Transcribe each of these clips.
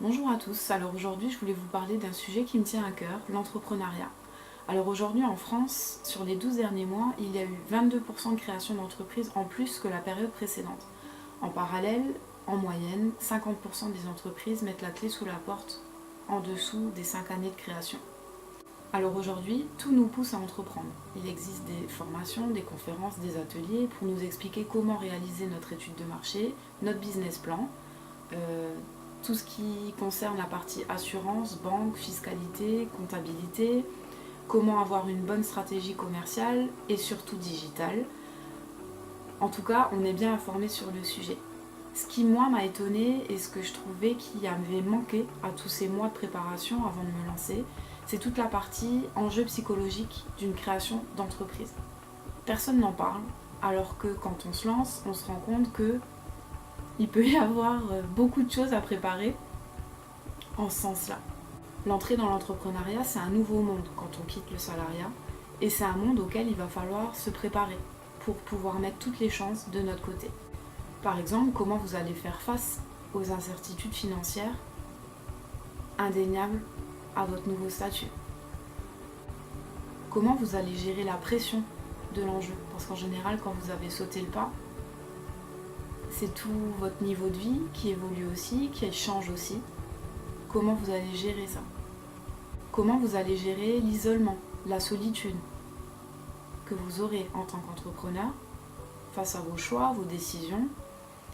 Bonjour à tous, alors aujourd'hui je voulais vous parler d'un sujet qui me tient à cœur, l'entrepreneuriat. Alors aujourd'hui en France, sur les 12 derniers mois, il y a eu 22% de création d'entreprises en plus que la période précédente. En parallèle, en moyenne, 50% des entreprises mettent la clé sous la porte en dessous des 5 années de création. Alors aujourd'hui, tout nous pousse à entreprendre. Il existe des formations, des conférences, des ateliers pour nous expliquer comment réaliser notre étude de marché, notre business plan, tout ce qui concerne la partie assurance, banque, fiscalité, comptabilité, comment avoir une bonne stratégie commerciale et surtout digitale. En tout cas, on est bien informé sur le sujet. Ce qui, moi, m'a étonnée et ce que je trouvais qui avait manqué à tous ces mois de préparation avant de me lancer, c'est toute la partie enjeu psychologique d'une création d'entreprise. Personne n'en parle, alors que quand on se lance, on se rend compte que il peut y avoir beaucoup de choses à préparer en ce sens-là. L'entrée dans l'entrepreneuriat, c'est un nouveau monde quand on quitte le salariat, et c'est un monde auquel il va falloir se préparer pour pouvoir mettre toutes les chances de notre côté. Par exemple, comment vous allez faire face aux incertitudes financières indéniables à votre nouveau statut. Comment vous allez gérer la pression de l'enjeu, parce qu'en général, quand vous avez sauté le pas, c'est tout votre niveau de vie qui évolue aussi, qui change aussi. Comment vous allez gérer ça? Comment vous allez gérer l'isolement, la solitude que vous aurez en tant qu'entrepreneur face à vos choix, vos décisions,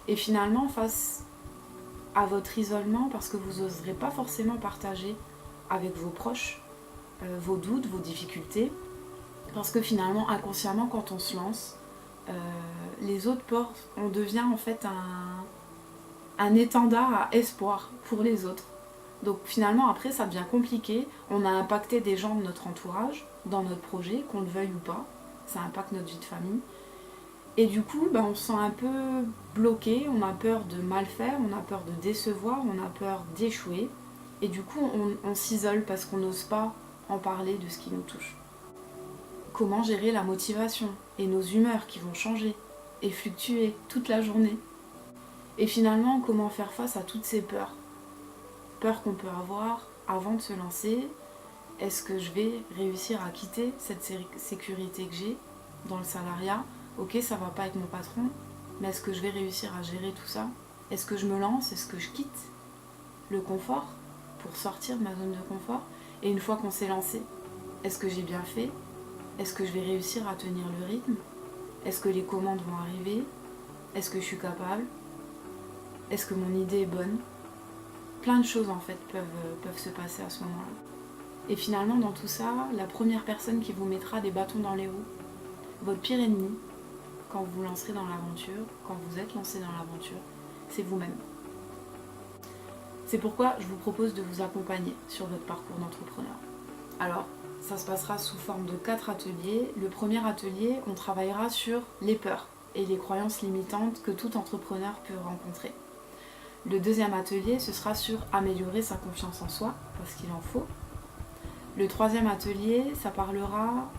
et finalement face à votre isolement parce que vous n'oserez pas forcément partager avec vos proches vos doutes, vos difficultés, parce que finalement, inconsciemment, quand on se lance, les autres portes, on devient en fait un étendard à espoir pour les autres. Donc finalement après ça devient compliqué, on a impacté des gens de notre entourage, dans notre projet, qu'on le veuille ou pas, ça impacte notre vie de famille. Et du coup on se sent un peu bloqué, on a peur de mal faire, on a peur de décevoir, on a peur d'échouer. Et du coup on s'isole parce qu'on n'ose pas en parler de ce qui nous touche. Comment gérer la motivation et nos humeurs qui vont changer et fluctuer toute la journée. Et finalement, comment faire face à toutes ces peurs? Peurs qu'on peut avoir avant de se lancer. Est-ce que je vais réussir à quitter cette sécurité que j'ai dans le salariat? Ok, ça va pas avec mon patron, mais est-ce que je vais réussir à gérer tout ça? Est-ce que je me lance? Est-ce que je quitte le confort pour sortir de ma zone de confort? Et une fois qu'on s'est lancé, est-ce que j'ai bien fait? Est-ce que je vais réussir à tenir le rythme? Est-ce que les commandes vont arriver? Est-ce que je suis capable? Est-ce que mon idée est bonne? Plein de choses en fait peuvent se passer à ce moment-là. Et finalement dans tout ça, la première personne qui vous mettra des bâtons dans les roues, votre pire ennemi, quand vous vous lancerez dans l'aventure, quand vous êtes lancé dans l'aventure, c'est vous-même. C'est pourquoi je vous propose de vous accompagner sur votre parcours d'entrepreneur. Alors, ça se passera sous forme de 4 ateliers. Le premier atelier, on travaillera sur les peurs et les croyances limitantes que tout entrepreneur peut rencontrer. Le deuxième atelier, ce sera sur améliorer sa confiance en soi, parce qu'il en faut. Le troisième atelier, ça parlera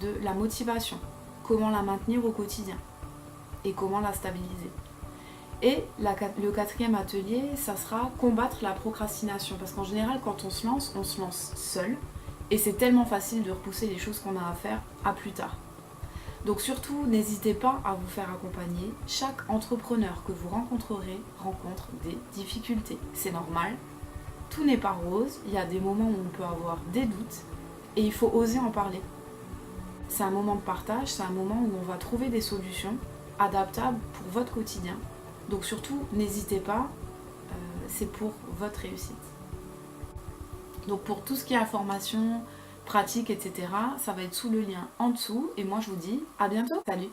de la motivation, comment la maintenir au quotidien et comment la stabiliser. Et le quatrième atelier, ça sera combattre la procrastination, parce qu'en général, quand on se lance seul, et c'est tellement facile de repousser les choses qu'on a à faire à plus tard. Donc surtout, n'hésitez pas à vous faire accompagner. Chaque entrepreneur que vous rencontrerez rencontre des difficultés. C'est normal, tout n'est pas rose, il y a des moments où on peut avoir des doutes et il faut oser en parler. C'est un moment de partage, c'est un moment où on va trouver des solutions adaptables pour votre quotidien. Donc surtout, n'hésitez pas, c'est pour votre réussite. Donc pour tout ce qui est information, pratique, etc., ça va être sous le lien en dessous. Et moi je vous dis à bientôt. Salut!